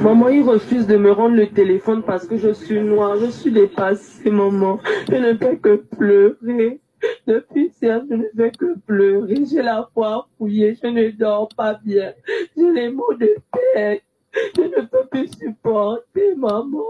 Maman, il refuse de me rendre le téléphone parce que je suis noire. Je suis dépassée, maman. Je ne fais que pleurer. Depuis hier, je ne fais que pleurer. J'ai la foi fouillée. Je ne dors pas bien. J'ai les maux de tête. Je ne peux plus supporter, maman.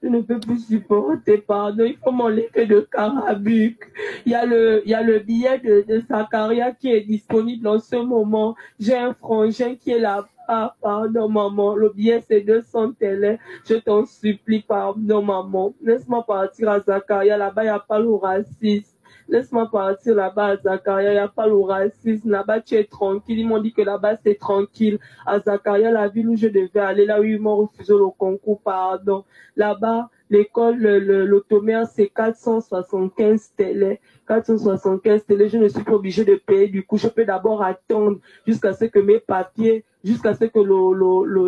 Je ne peux plus supporter, pardon. Il faut m'enlever de Carabuc. Il y a le billet de Zakaria qui est disponible en ce moment. J'ai un frangin qui est là. Ah, pardon, maman. Le billet, c'est 200 télé. Je t'en supplie, pardon, maman. Laisse-moi partir à Zakaria. Là-bas, il n'y a pas le racisme. Laisse-moi partir là-bas à Zakaria. Il n'y a pas le racisme. Là-bas, tu es tranquille. Ils m'ont dit que là-bas, c'est tranquille. À Zakaria, la ville où je devais aller, là où ils m'ont refusé le concours, pardon. Là-bas, l'école, l'automère, c'est 475 télé. 475 télé, je ne suis pas obligée de payer. Du coup, je peux d'abord attendre jusqu'à ce que mes papiers, jusqu'à ce que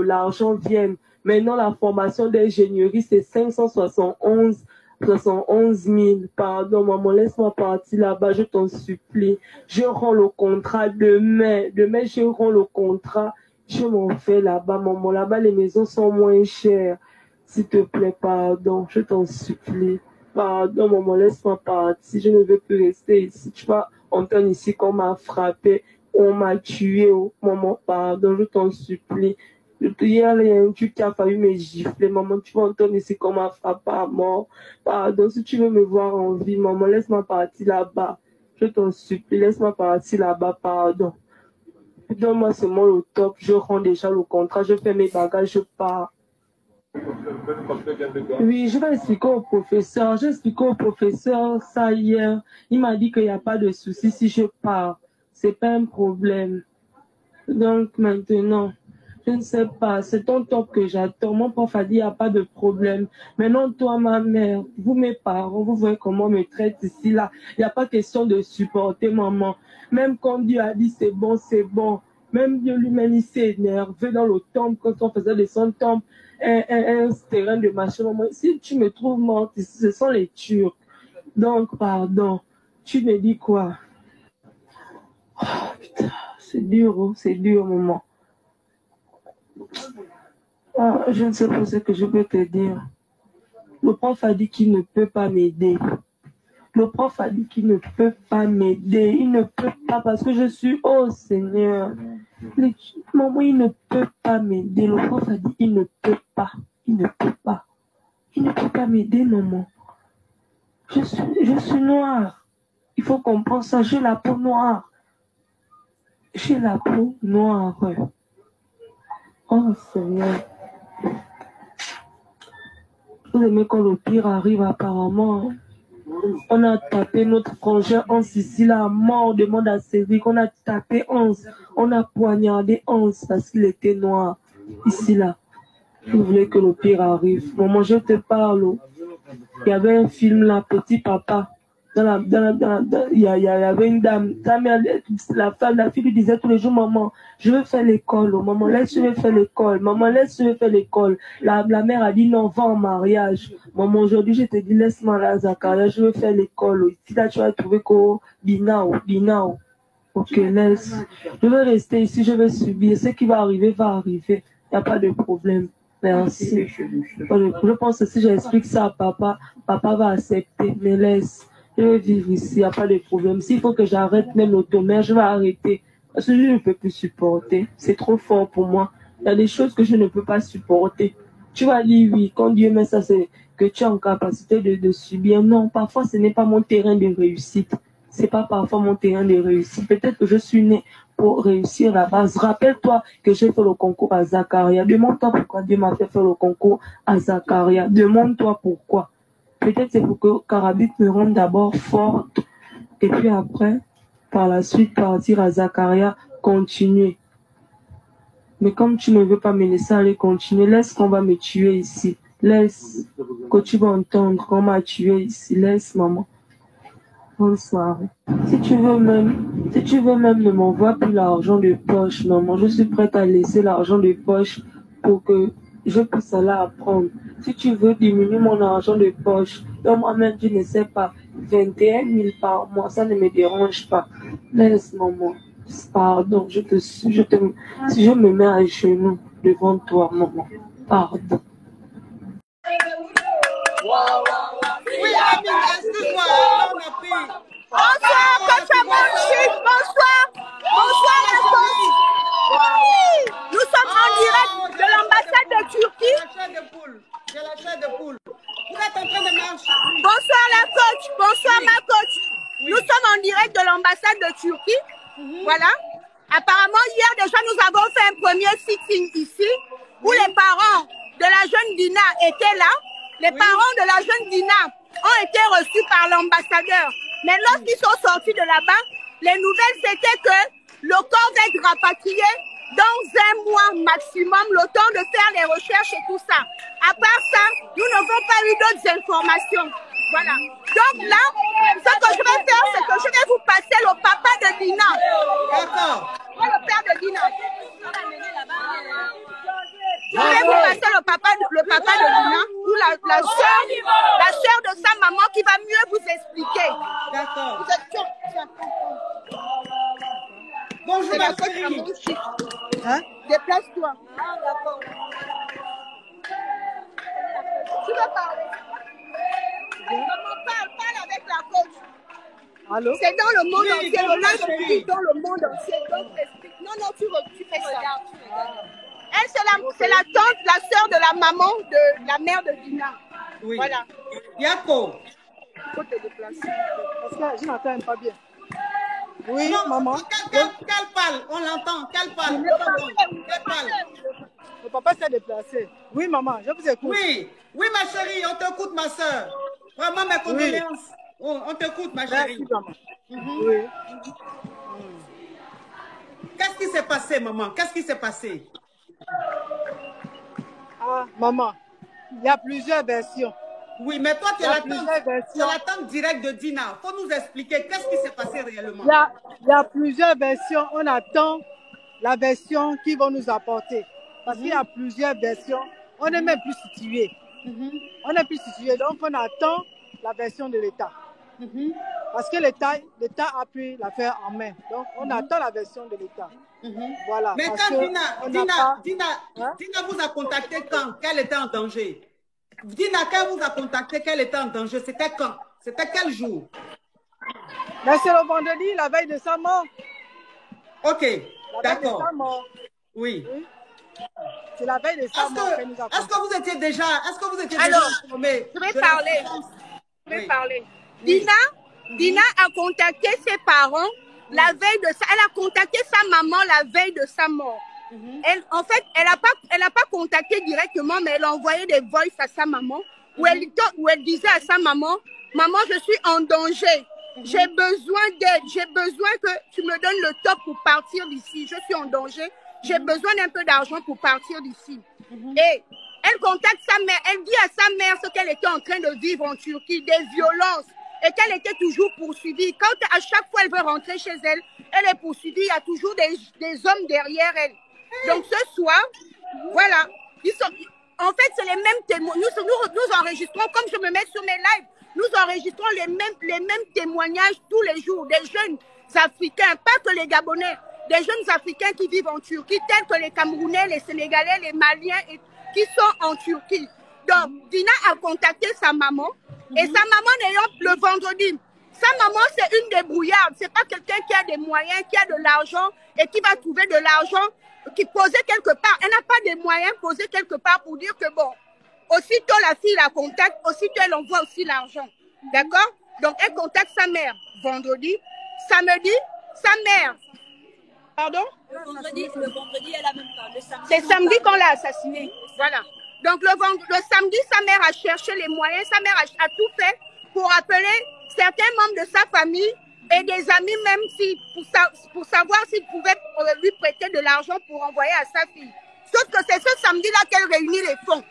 l'argent vienne. Maintenant, la formation d'ingénierie, c'est 571 000. Pardon, maman, laisse-moi partir là-bas, je t'en supplie. Je rends le contrat demain. Demain, je rends le contrat. Je m'en vais là-bas, maman. Là-bas, les maisons sont moins chères. S'il te plaît, pardon, je t'en supplie. Pardon, maman, laisse-moi partir. Je ne veux plus rester ici. Tu vas entendre ici qu'on m'a frappé, on m'a tué. Oh, maman, pardon, je t'en supplie. Hier, il y a un truc qui a failli me gifler. Maman, tu vas entendre ici qu'on m'a frappé à mort. Pardon, si tu veux me voir en vie, maman, laisse-moi partir là-bas. Je t'en supplie, laisse-moi partir là-bas, pardon. Donne-moi seulement le top. Je rends déjà le contrat. Je fais mes bagages, je pars. Oui, je vais expliquer au professeur. J'ai expliqué au professeur ça hier. Il m'a dit qu'il n'y a pas de souci si je pars. C'est pas un problème. Donc maintenant, je ne sais pas. C'est ton top que j'attends. Mon prof a dit qu'il n'y a pas de problème. Maintenant, toi, ma mère, vous, mes parents, vous voyez comment on me traite ici, là. Il n'y a pas question de supporter maman. Même quand Dieu a dit c'est bon, c'est bon. Même Dieu lui-même, il s'est énervé dans le temple quand on faisait de son temple un terrain de machin. Maman, si tu me trouves morte ici, ce sont les Turcs. Donc, pardon. Tu me dis quoi? Oh, putain, c'est dur, maman. Ah, je ne sais pas ce que je peux te dire. Le prof a dit qu'il ne peut pas m'aider. Le prof a dit qu'il ne peut pas m'aider. Il ne peut pas parce que je suis... Oh Seigneur. Maman, il ne peut pas m'aider. Le prof a dit qu'il ne peut pas. Il ne peut pas. Il ne peut pas m'aider, maman. Je suis noire. Il faut comprendre ça. J'ai la peau noire. J'ai la peau noire. Oh Seigneur. Vous aimez quand le pire arrive apparemment. On a tapé notre frangin en Sicile à mort, demande à Cédric. On a tapé 11. On a poignardé 11 parce qu'il était noir. Ici, là. Vous voulez que le pire arrive. Maman, je te parle. Il y avait un film là, Petit Papa. Il y avait une dame. Ta mère, la fille lui disait tous les jours, maman, je veux faire l'école. Maman, laisse-moi faire l'école. Maman, laisse-moi faire l'école. La mère a dit non, va en mariage. Maman, aujourd'hui, je te dis, laisse-moi là, Zakaria, je veux faire l'école. Ici, là, tu vas trouver qu'au Binao. Ok, laisse. Je veux rester ici, je veux subir. Ce qui va arriver, va arriver. Il n'y a pas de problème. Merci. Je pense que si j'explique ça à papa, papa va accepter. Mais laisse. Je vais vivre ici, il n'y a pas de problème. S'il faut que j'arrête même l'automère, je vais arrêter. Parce que je ne peux plus supporter. C'est trop fort pour moi. Il y a des choses que je ne peux pas supporter. Tu vas dire oui, quand Dieu met ça, c'est que tu es en capacité de subir. Non, parfois ce n'est pas mon terrain de réussite. C'est pas parfois mon terrain de réussite. Peut-être que je suis née pour réussir la base. Rappelle-toi que j'ai fait le concours à Zakaria. Demande-toi pourquoi Dieu m'a fait faire le concours à Zakaria. Demande-toi pourquoi. Peut-être c'est pour que Carabic me rende d'abord forte et puis après, par la suite, partir à Zakaria, continuer. Mais comme tu ne veux pas me laisser aller continuer, laisse qu'on va me tuer ici. Laisse que tu vas entendre qu'on m'a tué ici. Laisse, maman. Bonne soirée. Si tu veux même ne m'envoie plus l'argent de poche, maman, je suis prête à laisser l'argent de poche pour que je puisse aller apprendre. Si tu veux diminuer mon argent de poche, donc moi-même, je ne sais pas, 21 000 par mois, ça ne me dérange pas. Laisse, maman. Pardon, si je me mets à genoux, devant toi, maman. Pardon. Oui, Amine, excuse-moi, on a pris. Bonsoir, coach Amonchi, bonsoir. Bonsoir, la coach. Oui, nous sommes en direct de l'ambassade de Turquie. J'ai la chair de poule. Vous êtes en train de marcher. Bonsoir, la coach. Bonsoir, ma coach. Nous sommes en direct de l'ambassade de Turquie. Voilà. Apparemment, hier déjà, nous avons fait un premier sitting ici où les parents de la jeune Dina étaient là. Les parents de la jeune Dina ont été reçus par l'ambassadeur. Mais lorsqu'ils sont sortis de là-bas, les nouvelles c'était que le corps va être rapatrié dans 1 mois maximum, le temps de faire les recherches et tout ça. À part ça, nous n'avons pas eu d'autres informations. Voilà. Donc là, ce que je vais faire, c'est que je vais vous passer le papa de Dina. D'accord. Le père de Dina. Je vais vous passer le papa de Dina, ou la soeur de sa maman qui va mieux vous expliquer. D'accord. Vous êtes Bonjour ma chérie. Hein? Déplace-toi. Ah, d'accord. Tu veux parler? Maman, parle avec la coach. Allô? C'est dans le monde entier, bonjour, le ma linge chérie. public dans le monde entier. Donc, explique. Non, tu fais ça. Elle, c'est la tante, la sœur de la maman de la mère de Dina. Oui. Voilà. Yako. Il faut te déplacer. Parce que je n'entends pas bien. Oui, Non, maman. Qu'elle parle, on l'entend. Qu'elle parle. Qu'elle parle. Le papa s'est déplacé. Oui, maman, je vous écoute. Oui, oui, ma chérie, on t'écoute, ma soeur. Vraiment, mes condoléances. Oh, on t'écoute, ma chérie. Merci, maman. Oui. Qu'est-ce qui s'est passé, maman? Qu'est-ce qui s'est passé? Ah, maman, il y a plusieurs versions. Oui, mais toi, tu es Il y a la plusieurs versions. tante directe de Dina. Il faut nous expliquer qu'est-ce qui s'est passé réellement. Il y a plusieurs versions. On attend la version qu'ils vont nous apporter. Parce qu'il y a plusieurs versions. On n'est même plus situé. On n'est plus situé. Donc, on attend la version de l'État. Parce que l'État a pris l'affaire en main. Donc, on attend la version de l'État. Voilà. Mais parce quand que Dina vous a contacté quand? Qu'elle était en danger? Dina, quand vous a contacté qu'elle était en danger, c'était quand? C'était quel jour? Mais c'est le vendredi, la veille de sa mort. Ok, La veille de d'accord. sa mort. Oui. C'est la veille de sa mort qu'elle nous a Est-ce que vous étiez déjà Alors, informé? je vais parler. Dina a contacté ses parents la veille de ça. Elle a contacté sa maman la veille de sa mort. En fait, elle a pas contacté directement, mais elle a envoyé des voices à sa maman où elle disait à sa maman, maman, je suis en danger. J'ai besoin d'aide. J'ai besoin que tu me donnes le top pour partir d'ici. Je suis en danger. J'ai besoin d'un peu d'argent pour partir d'ici. Et elle contacte sa mère. Elle dit à sa mère ce qu'elle était en train de vivre en Turquie, des violences, et qu'elle était toujours poursuivie. Quand à chaque fois elle veut rentrer chez elle, elle est poursuivie. Il y a toujours des hommes derrière elle. Donc ce soir, voilà. En fait, c'est les mêmes témoins. Nous enregistrons, comme je me mets sur mes lives, nous enregistrons les mêmes témoignages tous les jours des jeunes Africains, pas que les Gabonais, des jeunes Africains qui vivent en Turquie, tels que les Camerounais, les Sénégalais, les Maliens, qui sont en Turquie. Donc, Dina a contacté sa maman, et sa maman n'ayant le vendredi. Sa maman, c'est une débrouillarde. C'est pas quelqu'un qui a des moyens, qui a de l'argent et qui va trouver de l'argent, qui posait quelque part. Elle n'a pas des moyens posés quelque part pour dire que bon, aussitôt la fille la contacte, aussitôt elle envoie aussi l'argent. D'accord? Donc, elle contacte sa mère vendredi. Samedi, sa mère. Pardon? Le vendredi, elle a même pas. Le samedi. C'est samedi qu'on l'a assassinée. Voilà. Donc, le samedi, sa mère a cherché les moyens. Sa mère a tout fait pour appeler certains membres de sa famille et des amis même pour savoir s'ils pouvaient lui prêter de l'argent pour envoyer à sa fille. Sauf que c'est ce samedi-là qu'elle réunit les fonds.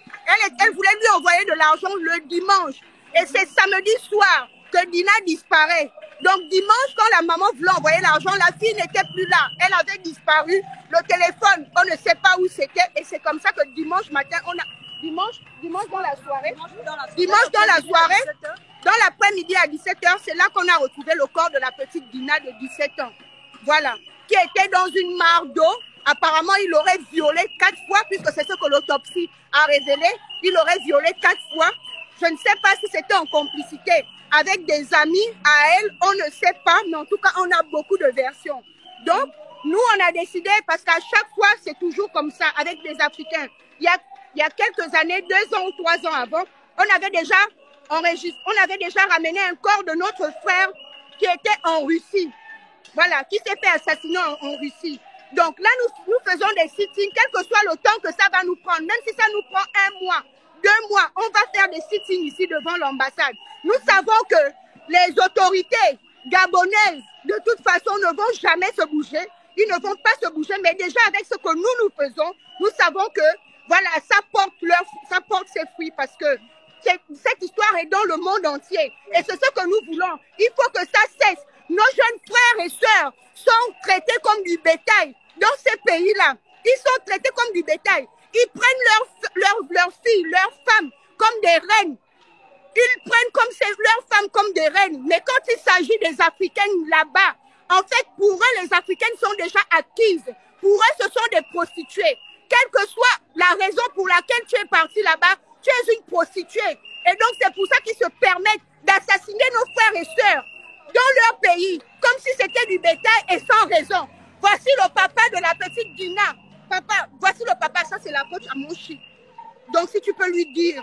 Elle voulait lui envoyer de l'argent le dimanche. Et c'est samedi soir que Dina disparaît. Donc dimanche, quand la maman voulait envoyer l'argent, la fille n'était plus là. Elle avait disparu. Le téléphone, on ne sait pas où c'était. Et c'est comme ça que dimanche matin, dimanche dans la soirée, dans l'après-midi à 17h, c'est là qu'on a retrouvé le corps de la petite Dina de 17 ans. Voilà. Qui était dans une mare d'eau. Apparemment, il l'aurait violée 4 fois puisque a révélé, il aurait violé 4 fois. Je ne sais pas si c'était en complicité avec des amis à elle, on ne sait pas, mais en tout cas, on a beaucoup de versions. Donc, nous, on a décidé, parce qu'à chaque fois, c'est toujours comme ça, avec des Africains. Il y a quelques années, 2 ans ou 3 ans avant, on avait déjà ramené un corps de notre frère qui était en Russie. Voilà, qui s'est fait assassiner en Russie. Donc là, nous faisons des sittings, quel que soit le temps que ça va nous prendre, même si ça nous prend 1 mois, 2 mois, on va faire des sittings ici devant l'ambassade. Nous savons que les autorités gabonaises, de toute façon, ne vont jamais se bouger. Ils ne vont pas se bouger, mais déjà avec ce que nous faisons, nous savons que, voilà, ça porte ses fruits parce que cette histoire est dans le monde entier. Et c'est ce que nous voulons. Il faut que ça cesse. Nos jeunes frères et sœurs sont traités comme du bétail dans ces pays-là. Ils sont traités comme du bétail. Ils prennent leurs filles, leurs femmes comme des reines. Ils prennent leurs femmes comme des reines. Mais quand il s'agit des Africaines là-bas, en fait, pour eux, les Africaines sont déjà acquises. Pour eux, ce sont des prostituées. Quelle que soit la raison pour laquelle tu es parti là-bas, tu es une prostituée. Et donc, c'est pour ça qu'ils se permettent d'assassiner nos frères et sœurs dans leur pays, comme si c'était du bétail et sans raison. Voici le papa de la petite Dina. Papa, voici le papa, ça c'est la coach à mon chien. Donc, si tu peux lui dire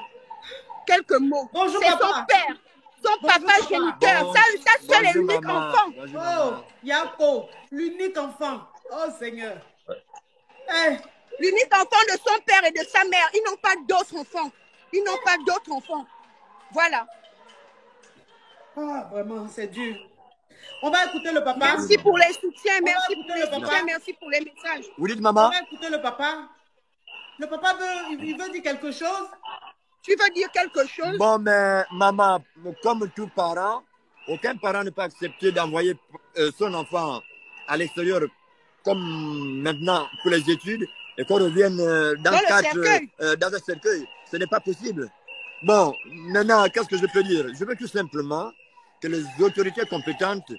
quelques mots. Bonjour, c'est papa. son père, son papa géniteur, sa seule et unique enfant. Oh, Yako, l'unique enfant. Oh Seigneur. Hey. L'unique enfant de son père et de sa mère. Ils n'ont pas d'autres enfants. Ils n'ont pas d'autres enfants. Voilà. Ah, vraiment, c'est dur. On va écouter le papa. Merci pour les soutiens, merci pour les soutiens, merci pour les messages. Vous dites maman? On va écouter le papa. Le papa il veut dire quelque chose. Tu veux dire quelque chose? Bon, mais maman, comme tout parent, aucun parent ne peut accepter d'envoyer son enfant à l'extérieur comme maintenant pour les études et qu'on revienne dans un cercueil. Ce n'est pas possible. Bon, maintenant, qu'est-ce que je peux dire? Je veux tout simplement que les autorités compétentes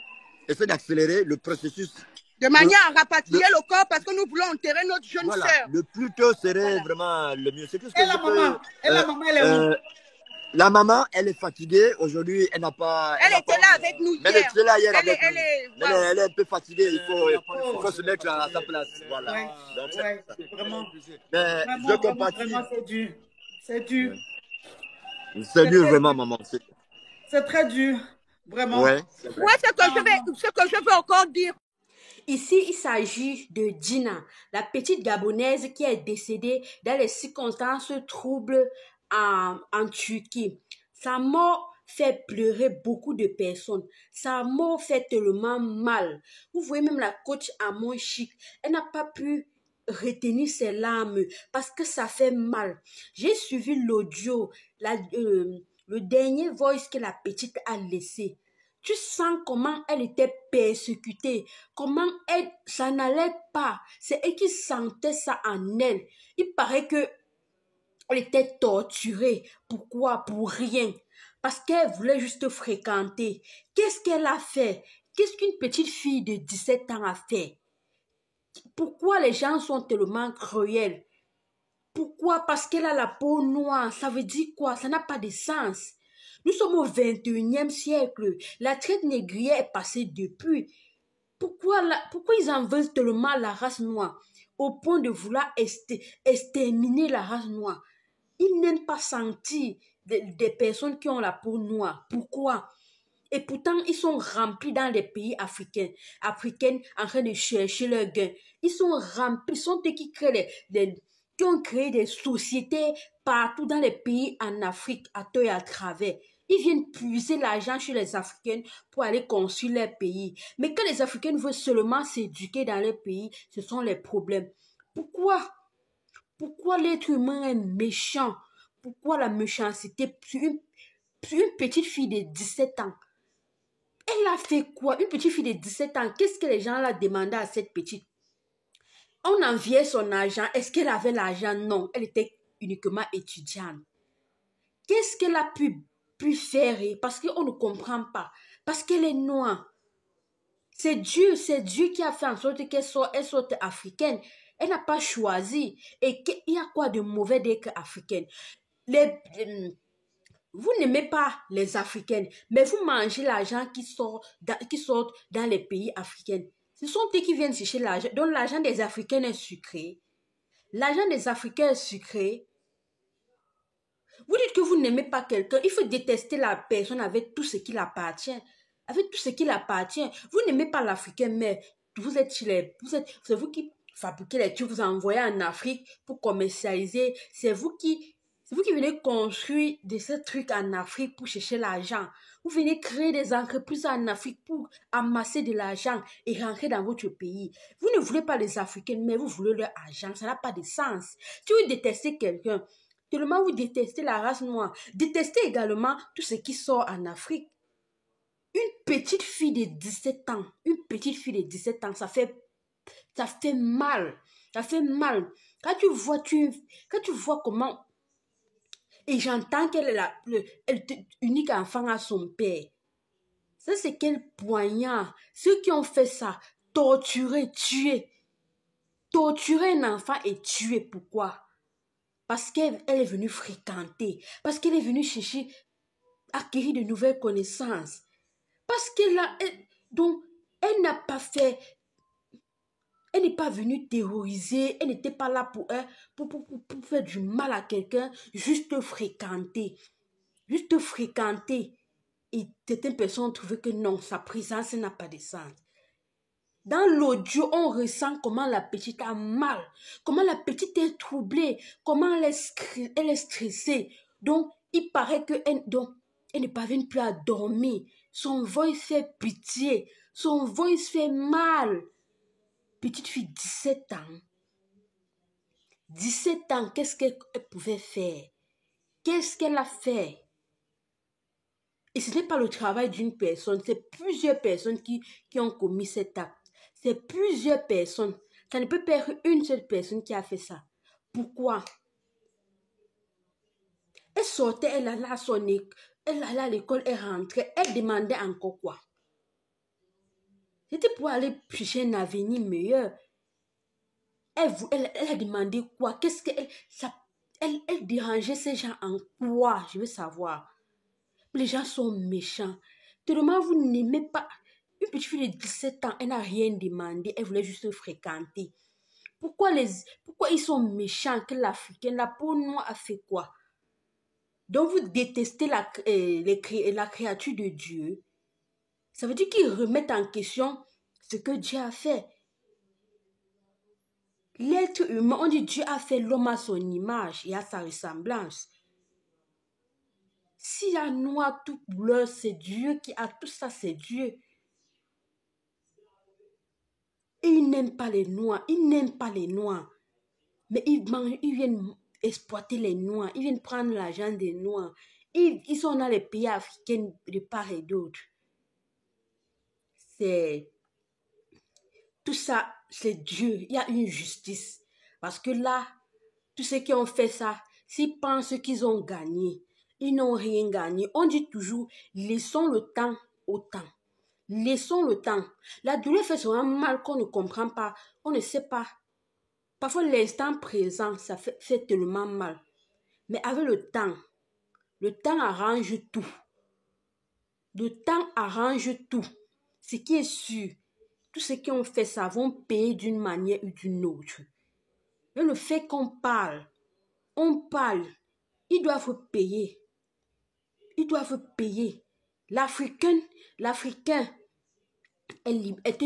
essaient d'accélérer le processus. De manière à rapatrier le corps parce que nous voulons enterrer notre jeune sœur. Le plus tôt serait vraiment le mieux. C'est tout ce que la maman, elle est où? La maman, elle est fatiguée. Aujourd'hui, elle n'a pas... Elle était là avec nous hier. Elle était là hier avec nous. Elle est un peu fatiguée. Il faut se mettre à sa place. Voilà. Ouais, donc, vraiment. Mais vraiment, je compatis. vraiment, c'est dur. C'est dur. C'est dur, vraiment, maman. C'est très dur. Vraiment. Ouais. Moi, ce que je veux encore dire. Ici, il s'agit de Dina, la petite Gabonaise qui est décédée dans les circonstances troubles en Turquie. Sa mort fait pleurer beaucoup de personnes. Sa mort fait tellement mal. Vous voyez même la coach à mon chic. Elle n'a pas pu retenir ses larmes parce que ça fait mal. J'ai suivi l'audio, le dernier voice que la petite a laissé. Tu sens comment elle était persécutée, comment ça n'allait pas. C'est elle qui sentait ça en elle. Il paraît que elle était torturée. Pourquoi? Pour rien. Parce qu'elle voulait juste fréquenter. Qu'est-ce qu'elle a fait? Qu'est-ce qu'une petite fille de 17 ans a fait? Pourquoi les gens sont tellement cruels? Pourquoi? Parce qu'elle a la peau noire. Ça veut dire quoi? Ça n'a pas de sens. Nous sommes au 21e siècle. La traite négrière est passée depuis. Pourquoi ils en veulent tellement la race noire au point de vouloir exterminer la race noire? Ils n'aiment pas sentir des personnes qui ont la peau noire. Pourquoi? Et pourtant, ils sont remplis dans les pays africains en train de chercher leur gain. Ils sont remplis, ils sont eux qui ont créé des sociétés partout dans les pays en Afrique, à tort et à travers. Ils viennent puiser l'argent chez les Africains pour aller construire leur pays. Mais quand les Africains veulent seulement s'éduquer dans leur pays, ce sont les problèmes. Pourquoi l'être humain est méchant? Pourquoi la méchanceté sur une petite fille de 17 ans? Elle a fait quoi? Une petite fille de 17 ans, qu'est-ce que les gens l'ont demandé à cette petite? On enviait son argent. Est-ce qu'elle avait l'argent? Non, elle était uniquement étudiante. Qu'est-ce qu'elle a pu faire? Parce qu'on ne comprend pas. Parce qu'elle est noire. C'est Dieu qui a fait en sorte qu'elle soit africaine. Elle n'a pas choisi. Et il y a quoi de mauvais d'être africaine? Vous n'aimez pas les Africaines, mais vous mangez l'argent qui sort dans les pays africains. Ce sont eux qui viennent chercher l'argent. Donc l'argent des Africains est sucré. L'argent des Africains est sucré. Vous dites que vous n'aimez pas quelqu'un. Il faut détester la personne avec tout ce qui l'appartient. Avec tout ce qui l'appartient. Vous n'aimez pas l'Africain, mais vous êtes c'est vous qui fabriquez les trucs, vous envoyez en Afrique pour commercialiser. C'est vous qui venez construire ces trucs en Afrique pour chercher l'argent. Vous venez créer des entreprises en Afrique pour amasser de l'argent et rentrer dans votre pays. Vous ne voulez pas les Africains, mais vous voulez leur argent. Ça n'a pas de sens. Si vous détestez quelqu'un, tellement vous détestez la race noire, détestez également tout ce qui sort en Afrique. Une petite fille de 17 ans, ça fait mal. Ça fait mal. Quand tu vois comment... Et j'entends qu'elle est l'unique enfant à son père. Ça, c'est quel poignard. Ceux qui ont fait ça, torturer, tuer. Torturer un enfant et tuer. Pourquoi? Parce qu'elle est venue fréquenter. Parce qu'elle est venue chercher, acquérir de nouvelles connaissances. Parce donc, elle n'a pas fait... Elle n'est pas venue terroriser, elle n'était pas là pour faire du mal à quelqu'un, juste fréquenter. Juste fréquenter. Et certaines personnes trouvaient que non, sa présence n'a pas de sens. Dans l'audio, on ressent comment la petite a mal, comment la petite est troublée, comment elle est stressée. Donc, il paraît qu'elle ne parvient plus à dormir. Son voice fait pitié, son voice fait mal. Petite fille, 17 ans. 17 ans, qu'est-ce qu'elle pouvait faire? Qu'est-ce qu'elle a fait? Et ce n'est pas le travail d'une personne, c'est plusieurs personnes qui ont commis cet acte. C'est plusieurs personnes. Ça ne peut pas être une seule personne qui a fait ça. Pourquoi? Elle sortait, elle allait à l'école, elle rentrait, elle demandait encore quoi? C'était pour aller chercher un avenir meilleur. Elle a demandé quoi? Qu'est-ce qu'elle... Elle dérangeait ces gens en quoi? Je veux savoir. Les gens sont méchants. Tellement vous n'aimez pas... Une petite fille de 17 ans, elle n'a rien demandé. Elle voulait juste fréquenter. Pourquoi ils sont méchants que l'Africain, la peau noire a fait quoi? Donc vous détestez la créature de Dieu. Ça veut dire qu'ils remettent en question ce que Dieu a fait. L'être humain, on dit Dieu a fait l'homme à son image et à sa ressemblance. S'il y a noir, tout bleu, c'est Dieu qui a tout ça, c'est Dieu. Et ils n'aiment pas les noirs, Mais ils viennent exploiter les noirs, ils viennent prendre l'argent des noirs. Ils sont dans les pays africains de part et d'autre. Tout ça, c'est Dieu. Il y a une justice. Parce que là, tous ceux qui ont fait ça, s'ils pensent qu'ils ont gagné, ils n'ont rien gagné. On dit toujours, laissons le temps au temps. Laissons le temps. La douleur fait souvent mal qu'on ne comprend pas. On ne sait pas. Parfois, l'instant présent, ça fait tellement mal. Mais avec le temps arrange tout. Le temps arrange tout. Ce qui est sûr, tous ceux qui ont fait ça vont payer d'une manière ou d'une autre. Mais le fait qu'on parle, ils doivent payer. Ils doivent payer. L'Africain est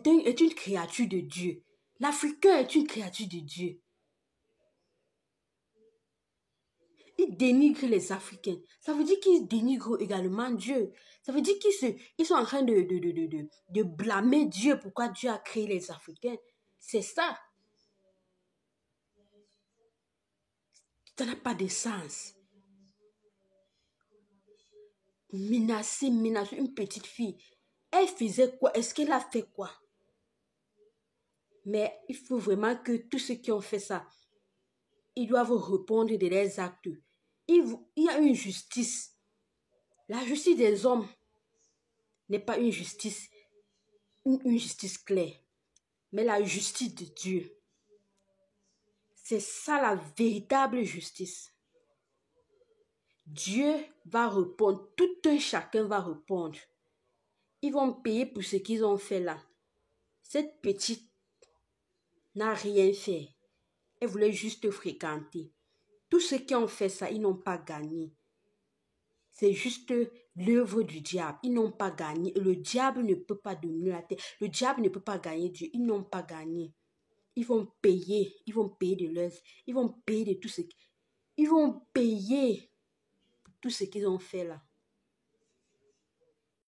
une créature de Dieu. L'Africain est une créature de Dieu. Ils dénigrent les Africains. Ça veut dire qu'ils dénigrent également Dieu. Ça veut dire qu'ils sont en train de blâmer Dieu. Pourquoi Dieu a créé les Africains? C'est ça. Ça n'a pas de sens. Menacer une petite fille. Elle faisait quoi? Est-ce qu'elle a fait quoi? Mais il faut vraiment que tous ceux qui ont fait ça, ils doivent répondre de leurs actes. Il y a une justice. La justice des hommes n'est pas une justice claire, mais la justice de Dieu. C'est ça la véritable justice. Dieu va répondre, tout un chacun va répondre. Ils vont payer pour ce qu'ils ont fait là. Cette petite n'a rien fait. Elle voulait juste fréquenter. Tous ceux qui ont fait ça, ils n'ont pas gagné. C'est juste l'œuvre du diable. Ils n'ont pas gagné. Le diable ne peut pas dominer la terre. Le diable ne peut pas gagner Dieu. Ils n'ont pas gagné. Ils vont payer. Ils vont payer de l'œuvre. Ils vont payer de tout ce qu'ils ont fait là.